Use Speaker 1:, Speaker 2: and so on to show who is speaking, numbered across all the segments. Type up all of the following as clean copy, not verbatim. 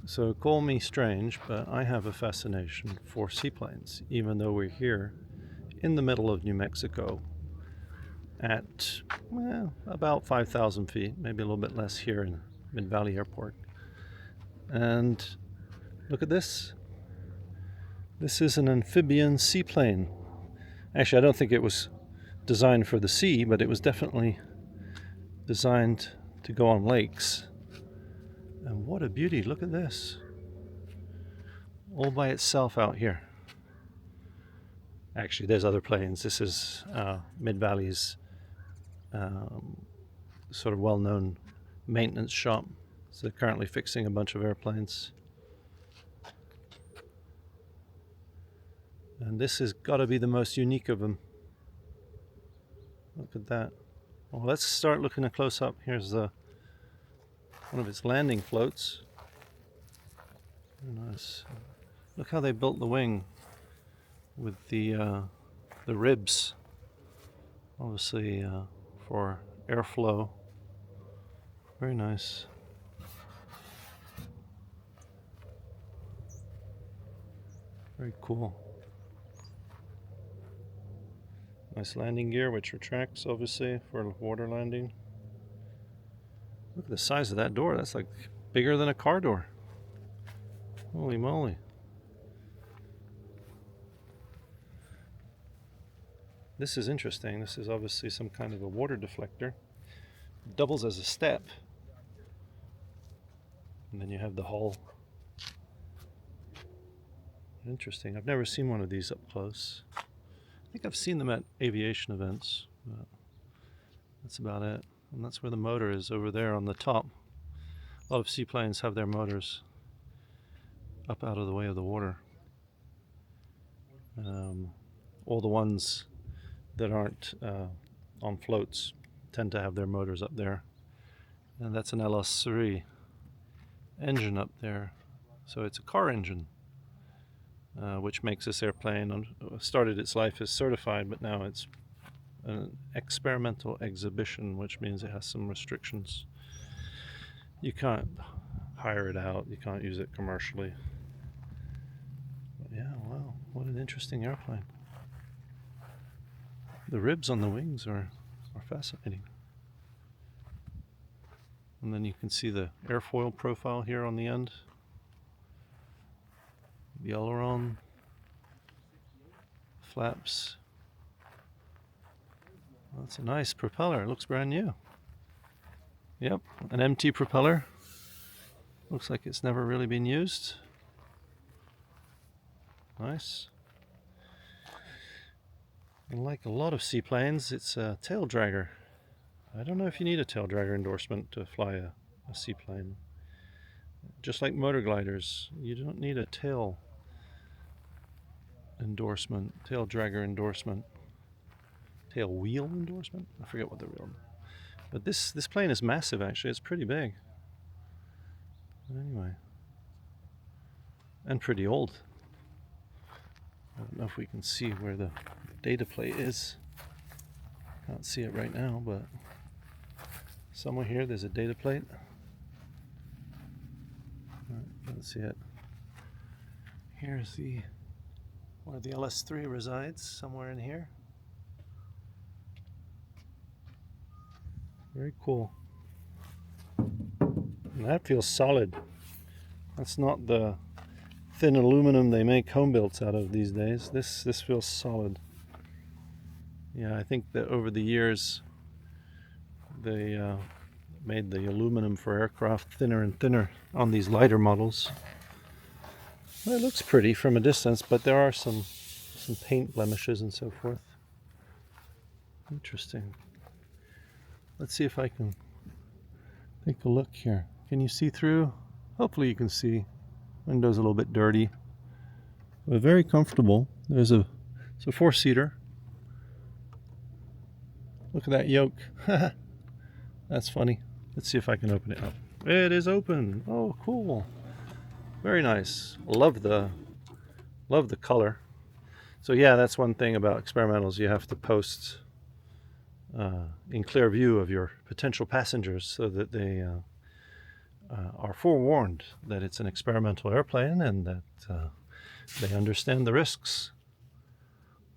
Speaker 1: So call me strange, but I have a fascination for seaplanes, even though we're here in the middle of New Mexico at, well, about 5,000 feet, maybe a little bit less here in Mid-Valley Airport. And look at this. This is an amphibian seaplane. Actually, I don't think it was designed for the sea, but it was definitely designed to go on lakes. And what a beauty, look at this. All by itself out here. Actually, there's other planes. This is Mid-Valley's sort of well-known maintenance shop. So they're currently fixing a bunch of airplanes. And this has got to be the most unique of them. Look at that. Well, let's start looking at close up. Here's one of its landing floats. Very nice. Look how they built the wing with the ribs, obviously for airflow. Very nice. Very cool. Nice landing gear, which retracts obviously for water landing. Look at the size of that door. That's like bigger than a car door. Holy moly. This is interesting. This is obviously some kind of a water deflector. It doubles as a step. And then you have the hull. Interesting. I've never seen one of these up close. I think I've seen them at aviation events, but that's about it. And that's where the motor is, over there on the top. A lot of seaplanes have their motors up out of the way of the water. All the ones that aren't on floats tend to have their motors up there. And that's an LS3 engine up there. So it's a car engine, which makes this airplane started its life as certified, but now it's an experimental exhibition, which means it has some restrictions. You can't hire it out, you can't use it commercially. But yeah, wow, what an interesting airplane. The ribs on the wings are fascinating. And then you can see the airfoil profile here on the end. The aileron, flaps. That's a nice propeller. It looks brand new. Yep, an empty propeller. Looks like it's never really been used. Nice. And like a lot of seaplanes, it's a tail dragger. I don't know if you need a tail dragger endorsement to fly a seaplane. Just like motor gliders, you don't need a tail endorsement, tail dragger endorsement, tail wheel endorsement. I forget what the real. But this plane is massive. Actually, it's pretty big. But anyway, and pretty old. I don't know if we can see where the data plate is. Can't see it right now, but somewhere here there's a data plate. Can't see it. Here's where the LS3 resides, somewhere in here. Very cool. And that feels solid. That's not the thin aluminum they make home builds out of these days. This feels solid. Yeah, I think that over the years they made the aluminum for aircraft thinner and thinner on these lighter models. Well, it looks pretty from a distance, but there are some paint blemishes and so forth. Interesting. Let's see if I can take a look here. Can you see through? Hopefully you can see. Window's a little bit dirty, but very comfortable. It's a four-seater. Look at that yoke. That's funny. Let's see if I can open it up. It is open. Oh, cool. Very nice. Love the color. So yeah, that's one thing about experimentals. You have to post in clear view of your potential passengers so that they are forewarned that it's an experimental airplane and that they understand the risks.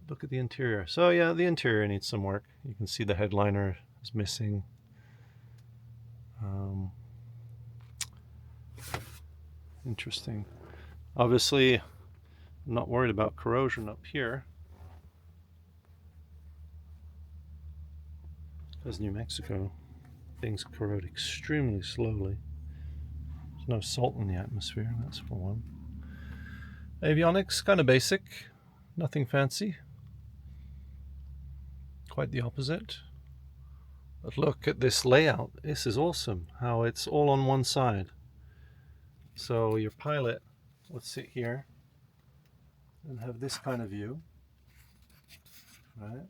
Speaker 1: Look at the interior. So yeah, the interior needs some work. You can see the headliner is missing. Interesting. Obviously, I'm not worried about corrosion up here, because New Mexico, things corrode extremely slowly. There's no salt in the atmosphere, that's for one. Avionics, kind of basic, nothing fancy. Quite the opposite. But look at this layout. This is awesome, how it's all on one side. So your pilot would sit here and have this kind of view, right?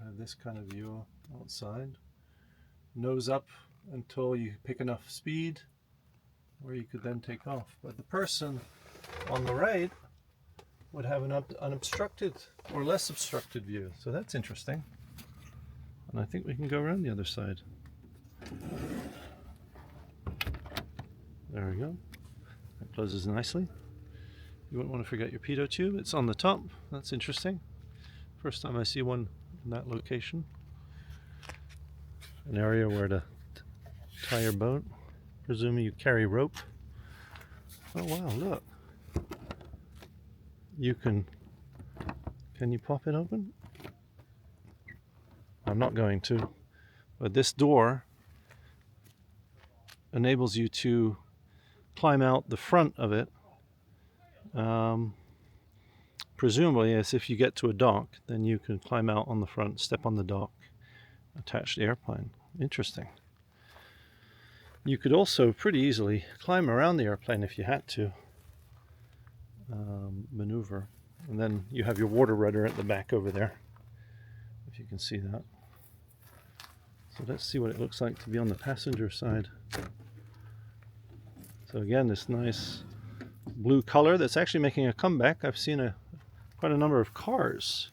Speaker 1: Have this kind of view outside. Nose up until you pick enough speed where you could then take off. But the person on the right would have an unobstructed or less obstructed view. So that's interesting. And I think we can go around the other side. There we go. That closes nicely. You wouldn't want to forget your pitot tube. It's on the top. That's interesting. First time I see one in that location. An area where to tie your boat. Presuming you carry rope. Oh wow, look. You can you pop it open? I'm not going to. But this door enables you to climb out the front of it. Presumably, as if you get to a dock, then you can climb out on the front, step on the dock, attach the airplane. Interesting. You could also pretty easily climb around the airplane if you had to maneuver. And then you have your water rudder at the back over there, if you can see that. So let's see what it looks like to be on the passenger side. So again, this nice blue color that's actually making a comeback. I've seen quite a number of cars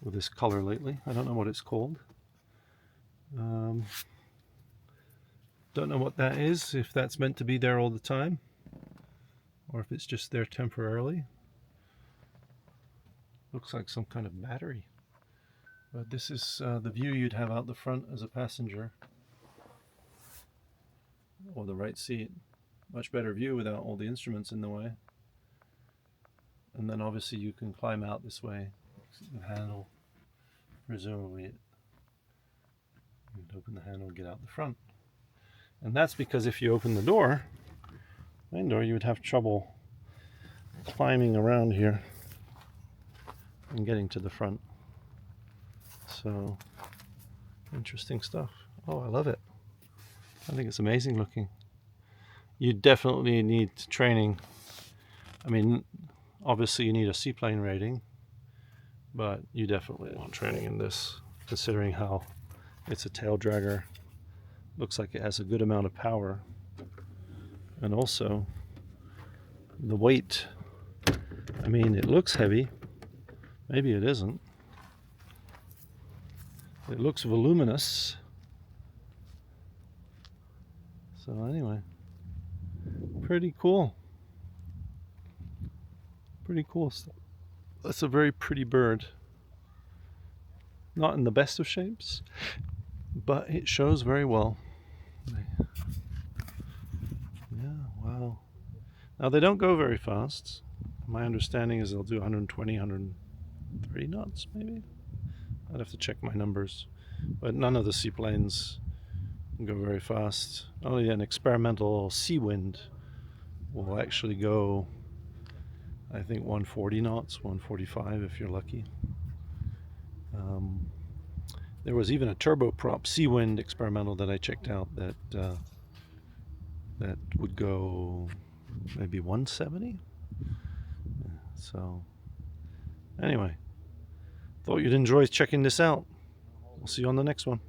Speaker 1: with this color lately. I don't know what it's called. Don't know what that is, if that's meant to be there all the time or if it's just there temporarily. Looks like some kind of battery. But this is the view you'd have out the front as a passenger, or the right seat. Much better view without all the instruments in the way. And then obviously you can climb out this way. The handle, presumably you'd open the handle and get out the front. And that's because if you open the door, main door, you would have trouble climbing around here and getting to the front. So, interesting stuff. Oh, I love it. I think it's amazing looking. You definitely need training. I mean, obviously you need a seaplane rating, but you definitely want training in this, considering how it's a tail dragger. Looks like it has a good amount of power. And also, the weight. I mean, it looks heavy. Maybe it isn't. It looks voluminous. So anyway, pretty cool. Pretty cool stuff. That's a very pretty bird. Not in the best of shapes, but it shows very well. Yeah, wow. Now they don't go very fast. My understanding is they'll do 120, 130 knots maybe. I'd have to check my numbers. But none of the seaplanes go very fast. Only an experimental sea wind will actually go, I think, 140 knots, 145 if you're lucky. There was even a turboprop sea wind experimental that I checked out that that would go maybe 170. So anyway, thought you'd enjoy checking this out. We'll see you on the next one.